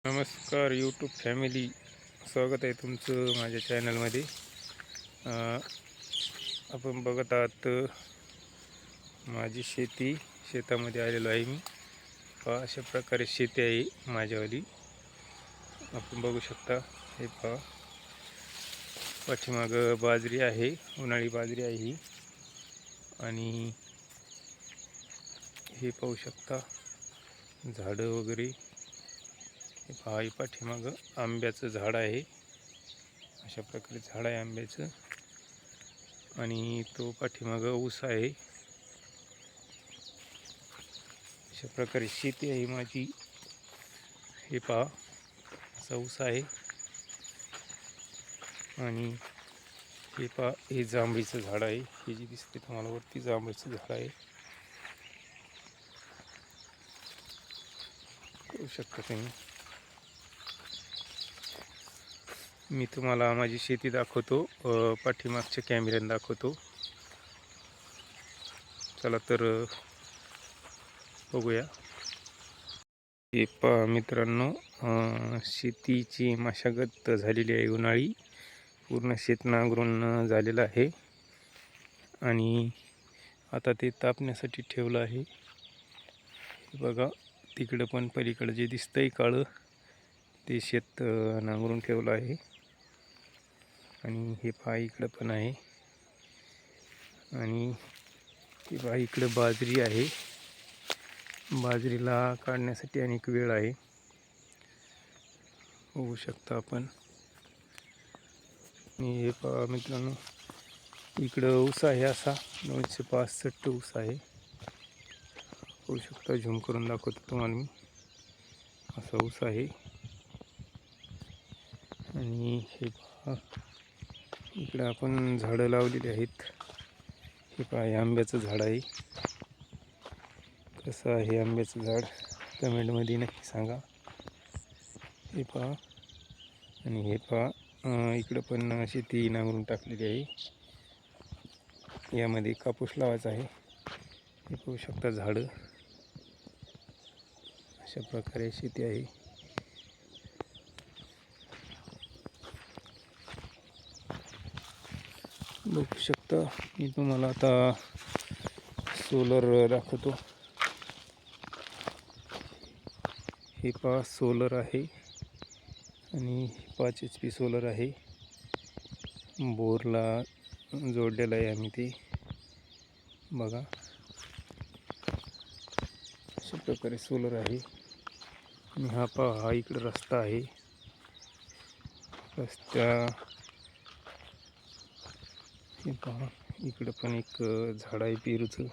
नमस्कार YouTube family, स्वागत आहे तुमचं माझ्या चॅनलमध्ये. आपण बघत आहात माझी शेतामध्ये आलेलो आहे मी. पहा अशा प्रकारे शेती आहे माझ्यावाली. आपण बघू शकता. हे पहा, पाठीमागं बाजरी आहे, उन्हाळी बाजरी आहे ही. आणि हे पाहू शकता झाडं वगैरे. हे पहा, हे पाठीमागं आंब्याचं झाड आहे. अशा प्रकारे झाड आहे आंब्याचं. आणि तो पाठीमागं ऊस आहे. अशा प्रकारे शेती आहे माझी. हे पहा, असा ऊस आहे. आणि हे पहा, हे जांभळीचं झाड आहे. हे जे दिसते तुम्हाला वरती, जांभळीचं झाड आहे. पाहू शकता तुम्ही. मी तुम्हाला माझी शेती दाखवतो, पाठीमागच्या कॅमेऱ्याने दाखवतो. चला तर बघूया. हे पहा मित्रांनो, शेतीची मशागत झालेली आहे उन्हाळी. पूर्ण शेत नांगरून झालेलं आहे आणि आता ते तापण्यासाठी ठेवलं आहे. हे बघा, तिकडं पण पलीकडं जे दिसतंय काळं, ते शेत नांगरून ठेवलं आहे. आणि हे पहा, इकडं पण आहे. आणि हे पहा, इकडं बाजरी आहे. बाजरीला काढण्यासाठी अनेक वेळ आहे, होऊ शकता आपण. आणि हे पहा मित्रांनो, इकडं ऊस आहे. असा 965 ऊस आहे. होऊ शकता, झूम करून दाखवतो तुम्हाला मी. असा ऊस आहे. आणि हे पहा, इकडं आपण झाडं लावलेली आहेत. हे पहा, हे आंब्याचं झाड आहे. कसं आहे आंब्याचं झाड, कमेंटमध्ये नक्की सांगा. हे पहा. आणि हे पहा, इकडं पण शेती नांगरून टाकलेली आहे. यामध्ये कापूस लावायचा आहे. हे पाहू शकता झाडं. अशा प्रकारे शेती आहे. बघू शकता. मी तुम्हाला आता सोलर दाखवतो. हे पहा, सोलर आहे. आणि 5 HP सोलर आहे. बोरला जोडलेलं आहे आम्ही ते. बघा, अशा प्रकारे सोलर आहे. आणि हा पहा, हा इकडं रस्ता आहे. हे पहा, इकडं पण एक झाड आहे पेरूचं.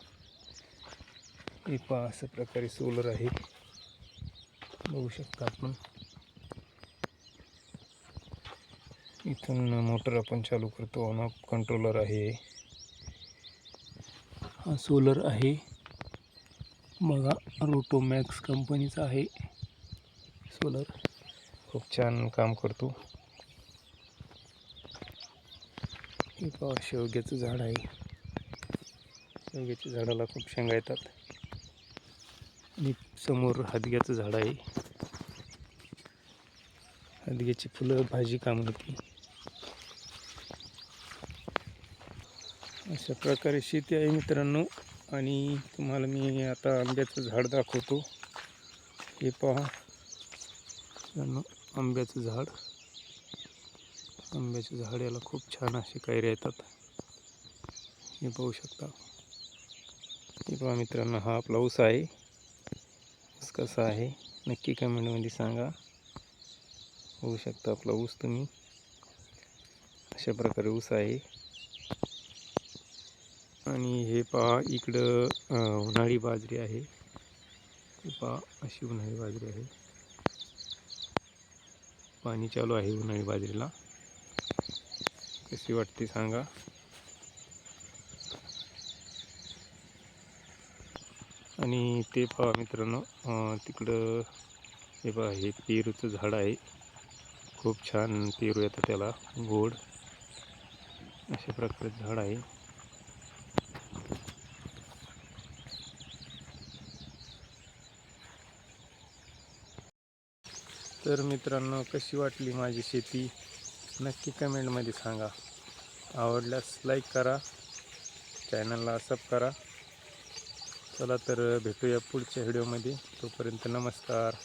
हे पहा, अशा प्रकारे सोलर आहे. बघू शकता आपण. इथून मोटर आपण चालू करतो. ऑन ऑफ कंट्रोलर आहे. हा सोलर आहे. बघा, रोटोमॅक्स कंपनीचा आहे सोलर. खूप छान काम करतो. हे पहा, शेवग्याचं झाड आहे. शेवग्याच्या झाडाला खूप शेंगा येतात. आणि समोर हदग्याचं झाड आहे. हदग्याची फुलं भाजी कामी येते. अशा प्रकारे शेती आहे मित्रांनो. आणि तुम्हाला मी आता आंब्याचं झाड दाखवतो. हे पहा, आंब्याचं झाड. आंब्याच्या झाडाला खूप छान असे कैऱ्या येतात. हे पाहू शकता. हे पहा मित्रांनो, हा आपला ऊस आहे. ऊस कसा आहे नक्की कमेंटमध्ये सांगा. होऊ शकता आपला ऊस तुम्ही. अशा प्रकारे ऊस आहे. आणि हे पहा, इकडं उन्हाळी बाजरी आहे. हे पहा, अशी उन्हाळी बाजरी आहे. पाणी चालू आहे उन्हाळी बाजरीला. कशी वाटते सांगा. आणि ते पहा मित्रांनो, तिकडं हे पहा, हे पेरूचं झाड आहे. खूप छान पेरू येतं त्याला, गोड. अशा प्रकारे झाड आहे. तर मित्रांनो, कशी वाटली माझी शेती नक्की कमेंटमध्ये सांगा. आवडल्यास लाईक करा, चॅनलला सब करा. चला तर भेटूया पुढच्या व्हिडिओमध्ये. तोपर्यंत नमस्कार.